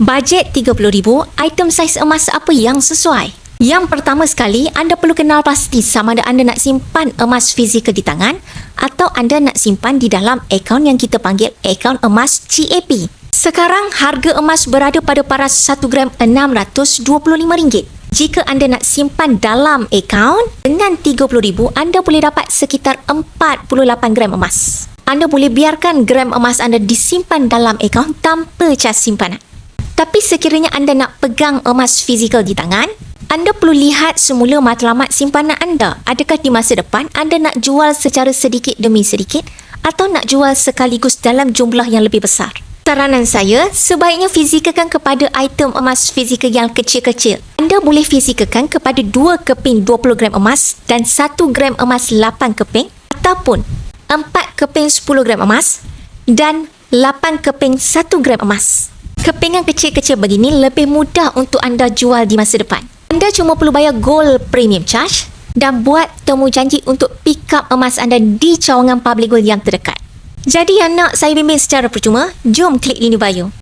Bajet RM30,000, item saiz emas apa yang sesuai? Yang pertama sekali, anda perlu kenal pasti sama ada anda nak simpan emas fizikal di tangan atau anda nak simpan di dalam akaun yang kita panggil akaun emas CAP. Sekarang, harga emas berada pada paras 1 gram RM625. Jika anda nak simpan dalam akaun, dengan RM30,000, anda boleh dapat sekitar 48 gram emas. Anda boleh biarkan gram emas anda disimpan dalam akaun tanpa cas simpanan. Tapi sekiranya anda nak pegang emas fizikal di tangan, anda perlu lihat semula matlamat simpanan anda. Adakah di masa depan anda nak jual secara sedikit demi sedikit atau nak jual sekaligus dalam jumlah yang lebih besar? Saranan saya, sebaiknya fizikalkan kepada item emas fizikal yang kecil-kecil. Anda boleh fizikalkan kepada 2 keping 20 gram emas dan 1 gram emas 8 keping ataupun 4 keping 10 gram emas dan 8 keping 1 gram emas. Kepingan kecil-kecil begini lebih mudah untuk anda jual di masa depan. Anda cuma perlu bayar gold premium charge dan buat temu janji untuk pick up emas anda di cawangan public gold yang terdekat. Jadi yang nak saya bimbing secara percuma, jom klik link di bio.